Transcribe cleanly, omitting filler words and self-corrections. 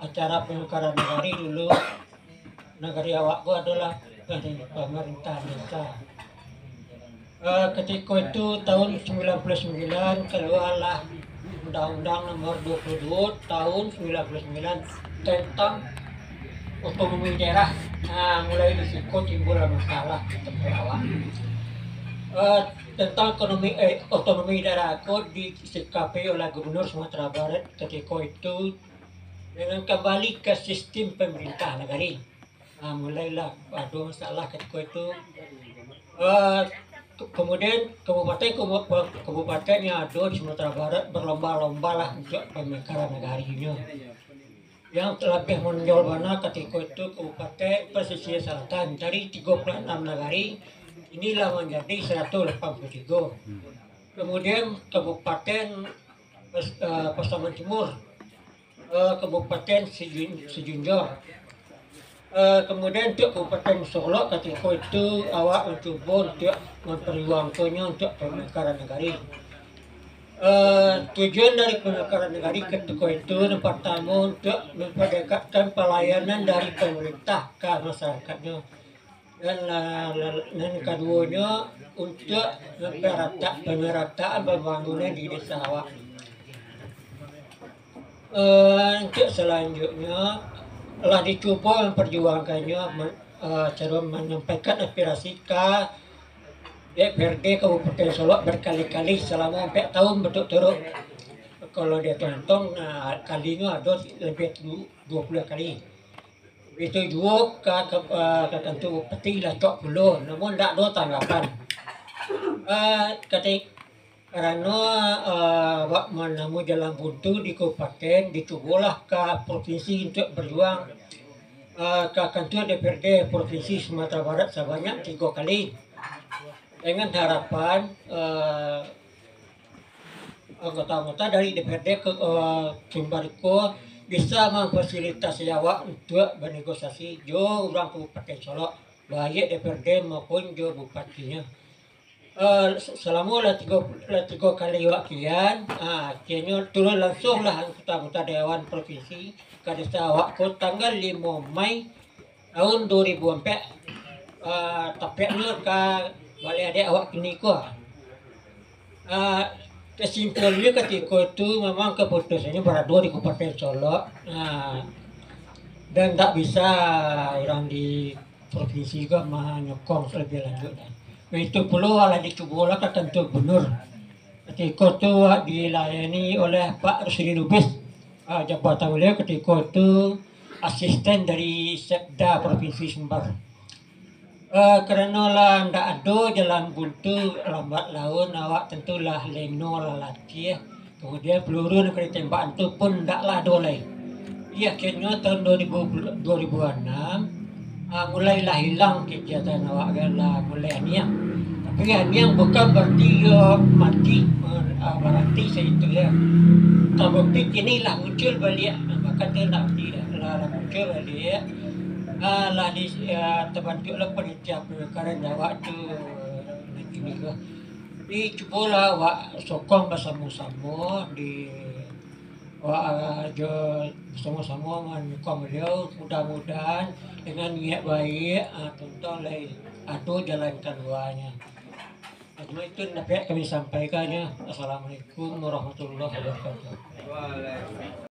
acara penukaran negari dulu negari awakku adalah dari pemerintah desa. Ketika itu tahun 99 keluarlah Undang-Undang Nomor 22 tahun 99 tentang otonomi daerah. Nah, mulai di situ timbul masalah awak. Tentang otonomi daerah itu disikapi oleh Gubernur Sumatera Barat ketika itu dengan kembali ke sistem pemerintah negari. Mulailah ada masalah ketika itu. Kemudian kabupaten yang ada di Sumatera Barat berlomba-lomba lah untuk pemekaran negarinya. Yang lebih menonjol mana ketika itu kabupaten pesisir selatan dari 36 negari inilah menjadi 183. Kemudian kabupaten Pasaman Timur, kabupaten Sejunjor. Kemudian untuk Kabupaten Solo ketika itu awak mencoba untuk memperjuangkannya untuk pemekaran negari. Tujuan dari pemekaran negari ketika itu yang pertama untuk memperdekatkan pelayanan dari pemerintah ke masyarakatnya, dan keduanya untuk pemerataan pembangunan di desa awak. Untuk selanjutnya telah dicoba memperjuangkannya, cara menyampaikan aspirasi ke DPRD Kabupaten Solo berkali-kali selama 4 tahun berturut-turut. Kalau dia tonton, kalinya ada lebih 20 kali. Itu juga ke tentu peti lah cok belum, namun tidak ada tanggapan. Karena menemui jalan buntu di kabupaten, dicobalah ke provinsi untuk berjuang ke kantor DPRD Provinsi Sumatera Barat sebanyak 3 kali dengan harapan anggota-anggota dari DPRD Sumbariko bisa memfasilitasi awak untuk bernegosiasi jo orang Kabupaten Solo, baik DPRD maupun jo bupatinya. Selama tiga kali wakilan, akhirnya turun langsung lah anggota Dewan Provinsi ke desa awak tanggal 5 Mei tahun 2004. Tapi ke balai adik awak kini kesimpulannya ketika itu memang keputusannya berada di Kabupaten Solo, dan tak bisa orang di provinsi juga menyokong lebih lanjut. Itu perlu ala dicoba ke kantor gubernur. Ketika itu dilayani oleh Pak Rusdi Lubis, jabatan beliau ketika itu asisten dari Sekda Provinsi Sumbar. Karena lah tidak ada jalan buntu lambat laun, awak tentulah leno lah latih. Kemudian peluru yang ditembak itu pun tidaklah ada lagi. Akhirnya tahun 2006 mulailah hilang kegiatan awak lah, mulai aniang. Tapi aniang bukan berarti mati, berarti itu ya. Tapi inilah muncul balik, maka tidak muncul balik. Lah terbantu lah panitia pemekaran awak tu kini ke. Dicobalah awak sokong bersama-sama di bersama-sama menyokong beliau, mudah-mudahan dengan niat baik tentang lain atau jalan keduanya. Cuma itu dapat kami sampaikannya. Assalamualaikum warahmatullahi wabarakatuh.